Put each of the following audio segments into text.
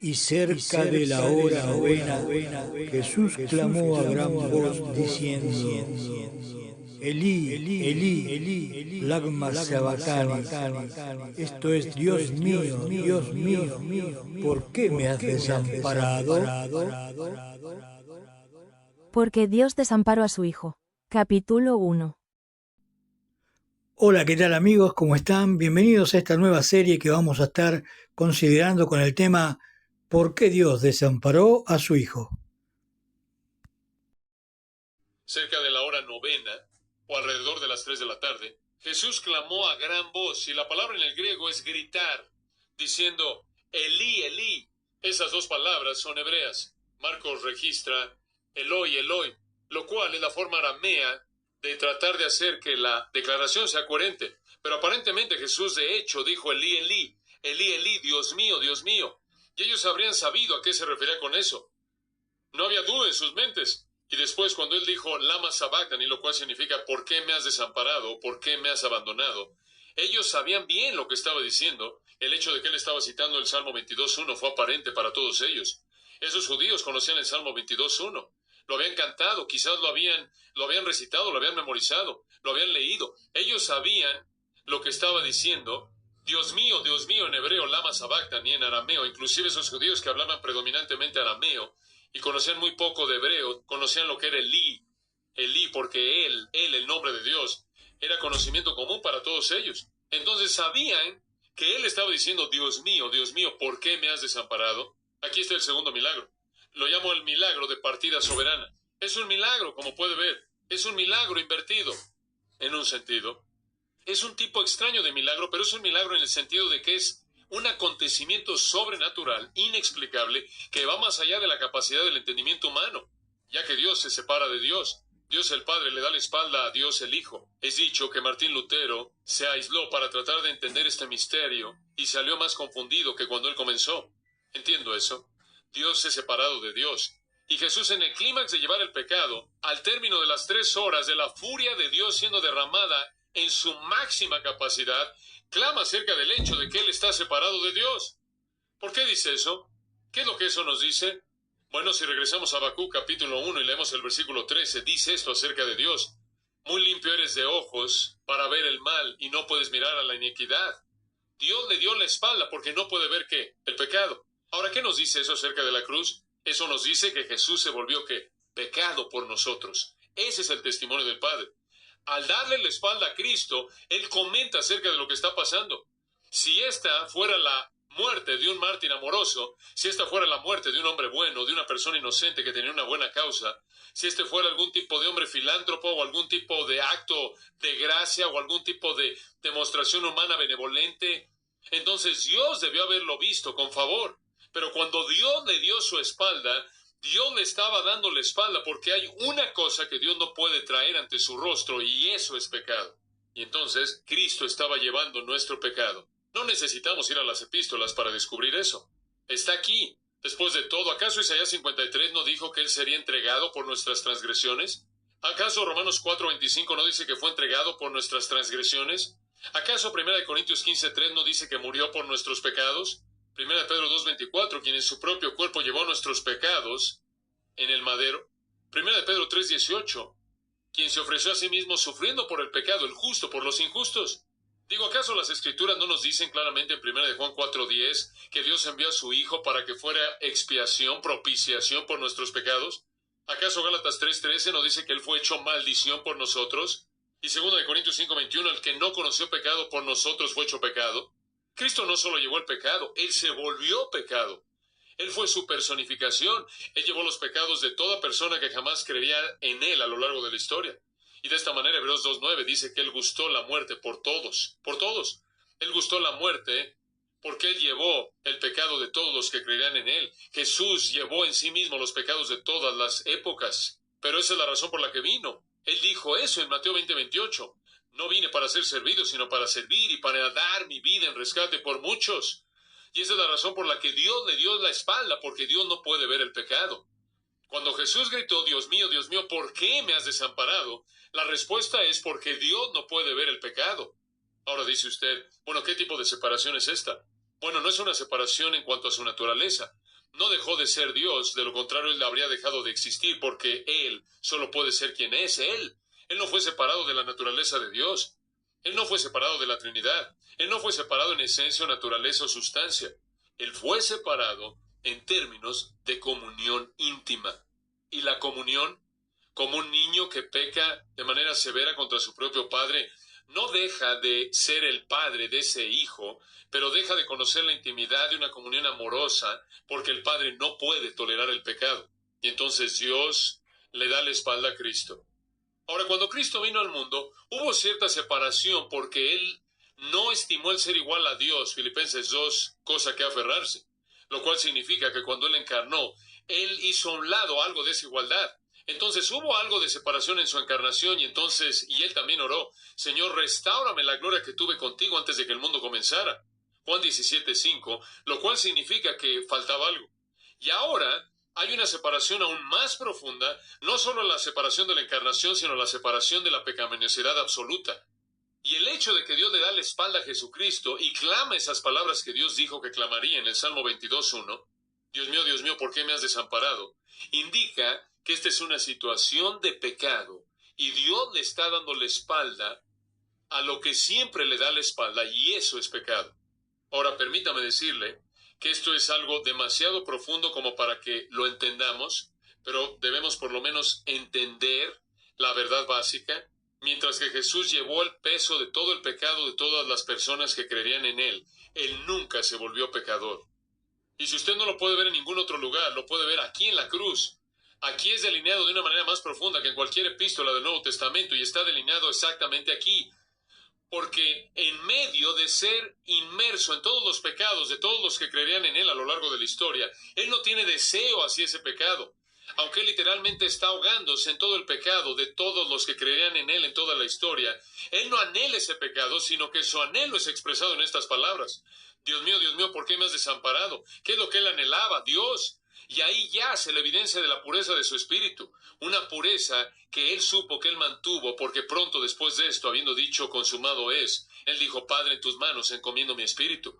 Y cerca de la hora novena, Jesús clamó a gran voz diciendo, Elí, Elí, Elí, lagma sabactani. Esto es, Dios mío, Dios mío, ¿por qué me has desamparado? Porque Dios desamparó a su Hijo. Capítulo 1. Hola, ¿qué tal amigos? ¿Cómo están? Bienvenidos a esta nueva serie que vamos a estar considerando con el tema ¿Por qué Dios desamparó a su Hijo? Cerca de la hora novena, o alrededor de las 3 de la tarde, Jesús clamó a gran voz, y la palabra en el griego es gritar, diciendo, Elí, Elí. Esas dos palabras son hebreas. Marcos registra Eloi, Eloi, lo cual es la forma aramea de tratar de hacer que la declaración sea coherente. Pero aparentemente Jesús de hecho dijo Elí, Elí, Elí, Elí, Dios mío, Dios mío. Y ellos habrían sabido a qué se refería con eso. No había duda en sus mentes. Y después cuando él dijo lama sabactani, lo cual significa ¿por qué me has desamparado? ¿Por qué me has abandonado? Ellos sabían bien lo que estaba diciendo. El hecho de que él estaba citando el Salmo 22.1 fue aparente para todos ellos. Esos judíos conocían el Salmo 22.1. Lo habían cantado, quizás lo habían recitado, lo habían memorizado, lo habían leído. Ellos sabían lo que estaba diciendo. Dios mío, en hebreo, lama sabactani, en arameo. Inclusive esos judíos que hablaban predominantemente arameo y conocían muy poco de hebreo, conocían lo que era Elí, porque él, el nombre de Dios, era conocimiento común para todos ellos. Entonces sabían que él estaba diciendo, Dios mío, ¿por qué me has desamparado? Aquí está el segundo milagro. Lo llamo el milagro de partida soberana. Es un milagro, como puede ver. Es un milagro invertido, en un sentido. Es un tipo extraño de milagro, pero es un milagro en el sentido de que es un acontecimiento sobrenatural, inexplicable, que va más allá de la capacidad del entendimiento humano, ya que Dios se separa de Dios. Dios el Padre le da la espalda a Dios el Hijo. Es dicho que Martín Lutero se aisló para tratar de entender este misterio y salió más confundido que cuando él comenzó. Entiendo eso. Dios se separado de Dios. Y Jesús, en el clímax de llevar el pecado, al término de las 3 horas de la furia de Dios siendo derramada en su máxima capacidad, clama acerca del hecho de que él está separado de Dios. ¿Por qué dice eso? ¿Qué es lo que eso nos dice? Bueno, si regresamos a Habacuc capítulo 1 y leemos el versículo 13, dice esto acerca de Dios. Muy limpio eres de ojos para ver el mal y no puedes mirar a la iniquidad. Dios le dio la espalda porque no puede ver ¿qué? El pecado. Ahora, ¿qué nos dice eso acerca de la cruz? Eso nos dice que Jesús se volvió ¿qué? Pecado por nosotros. Ese es el testimonio del Padre. Al darle la espalda a Cristo, Él comenta acerca de lo que está pasando. Si esta fuera la muerte de un mártir amoroso, si esta fuera la muerte de un hombre bueno, de una persona inocente que tenía una buena causa, si este fuera algún tipo de hombre filántropo o algún tipo de acto de gracia o algún tipo de demostración humana benevolente, entonces Dios debió haberlo visto con favor. Pero cuando Dios le dio su espalda, Dios le estaba dando la espalda porque hay una cosa que Dios no puede traer ante su rostro y eso es pecado. Y entonces Cristo estaba llevando nuestro pecado. No necesitamos ir a las epístolas para descubrir eso. Está aquí. Después de todo, ¿acaso Isaías 53 no dijo que Él sería entregado por nuestras transgresiones? ¿Acaso Romanos 4:25 no dice que fue entregado por nuestras transgresiones? ¿Acaso 1 Corintios 15:3 no dice que murió por nuestros pecados? 1 Pedro 2:24, quien en su propio cuerpo llevó nuestros pecados en el madero. 1 Pedro 3:18, quien se ofreció a sí mismo sufriendo por el pecado, el justo por los injustos. Digo, ¿acaso las Escrituras no nos dicen claramente en 1 Juan 4:10 que Dios envió a su Hijo para que fuera expiación, propiciación por nuestros pecados? ¿Acaso Gálatas 3:13 no dice que Él fue hecho maldición por nosotros? Y 2 Corintios 5:21, el que no conoció pecado por nosotros fue hecho pecado. Cristo no solo llevó el pecado, Él se volvió pecado. Él fue su personificación. Él llevó los pecados de toda persona que jamás creería en Él a lo largo de la historia. Y de esta manera Hebreos 2:9 dice que Él gustó la muerte por todos, por todos. Él gustó la muerte porque Él llevó el pecado de todos los que creerían en Él. Jesús llevó en sí mismo los pecados de todas las épocas. Pero esa es la razón por la que vino. Él dijo eso en Mateo 20:28. No vine para ser servido, sino para servir y para dar mi vida en rescate por muchos. Y esa es la razón por la que Dios le dio la espalda, porque Dios no puede ver el pecado. Cuando Jesús gritó, Dios mío, ¿por qué me has desamparado? La respuesta es porque Dios no puede ver el pecado. Ahora dice usted, bueno, ¿qué tipo de separación es esta? Bueno, no es una separación en cuanto a su naturaleza. No dejó de ser Dios, de lo contrario él habría dejado de existir, porque él solo puede ser quien es él. Él no fue separado de la naturaleza de Dios. Él no fue separado de la Trinidad. Él no fue separado en esencia, naturaleza o sustancia. Él fue separado en términos de comunión íntima. Y la comunión, como un niño que peca de manera severa contra su propio padre, no deja de ser el padre de ese hijo, pero deja de conocer la intimidad de una comunión amorosa, porque el padre no puede tolerar el pecado. Y entonces Dios le da la espalda a Cristo. Ahora, cuando Cristo vino al mundo, hubo cierta separación porque Él no estimó el ser igual a Dios, Filipenses 2, cosa que aferrarse, lo cual significa que cuando Él encarnó, Él hizo a un lado algo de esa igualdad. Entonces hubo algo de separación en su encarnación y Él también oró, Señor, restáurame la gloria que tuve contigo antes de que el mundo comenzara. Juan 17:5, lo cual significa que faltaba algo. Y ahora hay una separación aún más profunda, no solo la separación de la encarnación, sino la separación de la pecaminosidad absoluta. Y el hecho de que Dios le da la espalda a Jesucristo y clama esas palabras que Dios dijo que clamaría en el Salmo 22:1, Dios mío, ¿por qué me has desamparado?, indica que esta es una situación de pecado y Dios le está dando la espalda a lo que siempre le da la espalda, y eso es pecado. Ahora, permítame decirle que esto es algo demasiado profundo como para que lo entendamos, pero debemos por lo menos entender la verdad básica. Mientras que Jesús llevó el peso de todo el pecado de todas las personas que creerían en Él, Él nunca se volvió pecador. Y si usted no lo puede ver en ningún otro lugar, lo puede ver aquí en la cruz. Aquí es delineado de una manera más profunda que en cualquier epístola del Nuevo Testamento, y está delineado exactamente aquí. Porque en medio de ser inmerso en todos los pecados de todos los que creerían en Él a lo largo de la historia, Él no tiene deseo hacia ese pecado. Aunque Él literalmente está ahogándose en todo el pecado de todos los que creerían en Él en toda la historia, Él no anhela ese pecado, sino que su anhelo es expresado en estas palabras. Dios mío, ¿por qué me has desamparado? ¿Qué es lo que Él anhelaba? Dios. Y ahí yace la evidencia de la pureza de su espíritu, una pureza que Él supo que Él mantuvo, porque pronto después de esto, habiendo dicho consumado es, Él dijo, Padre, en tus manos encomiendo mi espíritu,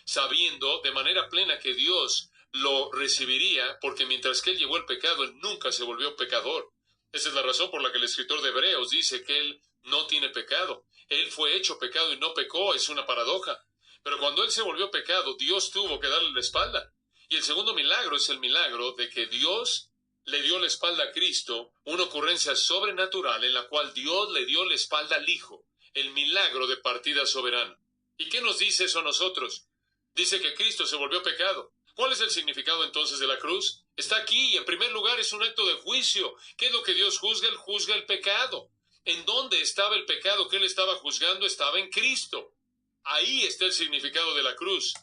sabiendo de manera plena que Dios lo recibiría, porque mientras que Él llevó el pecado, Él nunca se volvió pecador. Esa es la razón por la que el escritor de Hebreos dice que Él no tiene pecado. Él fue hecho pecado y no pecó, es una paradoja. Pero cuando Él se volvió pecado, Dios tuvo que darle la espalda. Y el segundo milagro es el milagro de que Dios le dio la espalda a Cristo, una ocurrencia sobrenatural en la cual Dios le dio la espalda al Hijo, el milagro de partida soberana. ¿Y qué nos dice eso a nosotros? Dice que Cristo se volvió pecado. ¿Cuál es el significado entonces de la cruz? Está aquí y en primer lugar es un acto de juicio. ¿Qué es lo que Dios juzga? Él juzga el pecado. ¿En dónde estaba el pecado que Él estaba juzgando? Estaba en Cristo. Ahí está el significado de la cruz.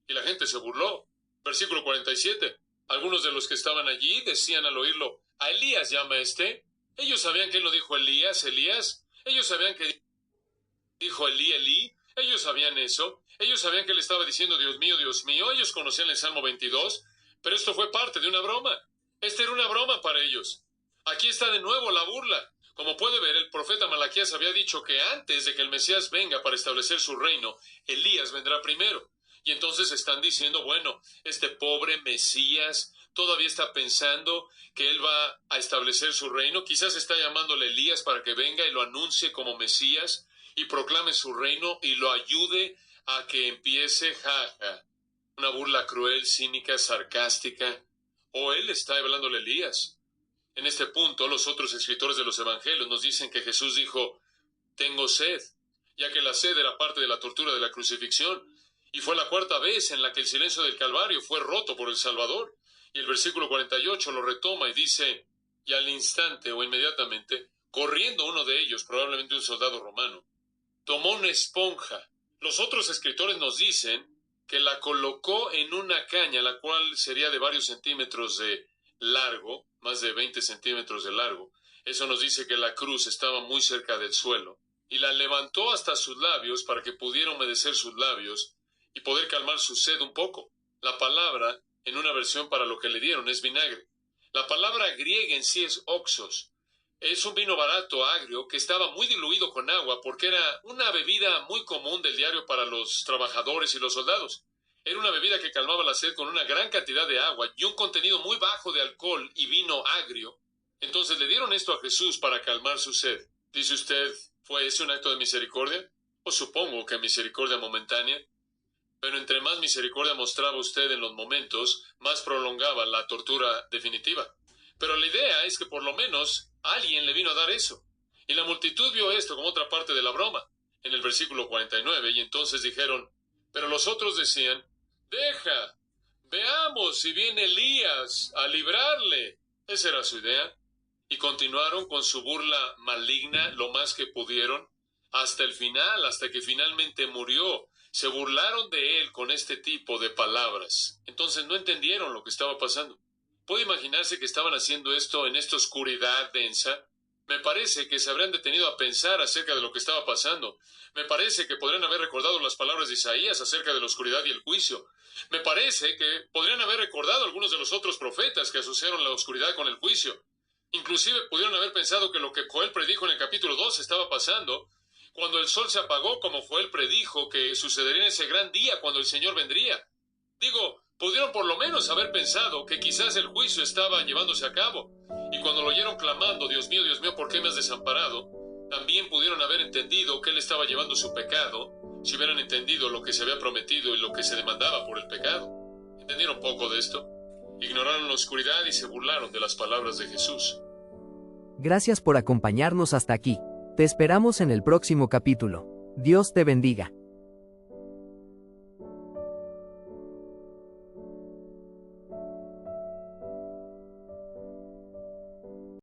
Y la gente se burló. Versículo 47. Algunos de los que estaban allí decían al oírlo, a Elías llama este. Ellos sabían que Él no dijo Elías. Ellos sabían que dijo Elí, Elí. Ellos sabían eso. Ellos sabían que Él estaba diciendo, Dios mío, Dios mío. Ellos conocían el Salmo 22. Pero esto fue parte de una broma. Esta era una broma para ellos. Aquí está de nuevo la burla. Como puede ver, el profeta Malaquías había dicho que antes de que el Mesías venga para establecer su reino, Elías vendrá primero. Y entonces están diciendo, bueno, este pobre Mesías todavía está pensando que él va a establecer su reino. Quizás está llamándole Elías para que venga y lo anuncie como Mesías y proclame su reino y lo ayude a que empiece, una burla cruel, cínica, sarcástica. O él está hablándole a Elías. En este punto, los otros escritores de los evangelios nos dicen que Jesús dijo, tengo sed, ya que la sed era parte de la tortura de la crucifixión. Y fue la cuarta vez en la que el silencio del Calvario fue roto por el Salvador. Y el versículo 48 lo retoma y dice, y al instante o inmediatamente, corriendo uno de ellos, probablemente un soldado romano, tomó una esponja. Los otros escritores nos dicen que la colocó en una caña, la cual sería de varios centímetros de largo, más de 20 centímetros de largo. Eso nos dice que la cruz estaba muy cerca del suelo. Y la levantó hasta sus labios para que pudiera humedecer sus labios y poder calmar su sed un poco. La palabra, en una versión para lo que le dieron, es vinagre. La palabra griega en sí es oxos. Es un vino barato, agrio, que estaba muy diluido con agua porque era una bebida muy común del diario para los trabajadores y los soldados. Era una bebida que calmaba la sed con una gran cantidad de agua y un contenido muy bajo de alcohol y vino agrio. Entonces le dieron esto a Jesús para calmar su sed. Dice usted, ¿fue ese un acto de misericordia? O supongo que misericordia momentánea. Pero entre más misericordia mostraba usted en los momentos, más prolongaba la tortura definitiva. Pero la idea es que por lo menos alguien le vino a dar eso. Y la multitud vio esto como otra parte de la broma, en el versículo 49, y entonces dijeron, pero los otros decían, deja, veamos si viene Elías a librarle. Esa era su idea. Y continuaron con su burla maligna lo más que pudieron, hasta el final, hasta que finalmente murió. Se burlaron de él con este tipo de palabras. Entonces no entendieron lo que estaba pasando. ¿Puede imaginarse que estaban haciendo esto en esta oscuridad densa? Me parece que se habrían detenido a pensar acerca de lo que estaba pasando. Me parece que podrían haber recordado las palabras de Isaías acerca de la oscuridad y el juicio. Me parece que podrían haber recordado algunos de los otros profetas que asociaron la oscuridad con el juicio. Inclusive pudieron haber pensado que lo que Joel predijo en el capítulo 2 estaba pasando, cuando el sol se apagó, como Joel predijo que sucedería en ese gran día cuando el Señor vendría. Digo, pudieron por lo menos haber pensado que quizás el juicio estaba llevándose a cabo. Y cuando lo oyeron clamando, Dios mío, ¿por qué me has desamparado?, también pudieron haber entendido que Él estaba llevando su pecado, si hubieran entendido lo que se había prometido y lo que se demandaba por el pecado. ¿Entendieron poco de esto? Ignoraron la oscuridad y se burlaron de las palabras de Jesús. Gracias por acompañarnos hasta aquí. Te esperamos en el próximo capítulo. Dios te bendiga.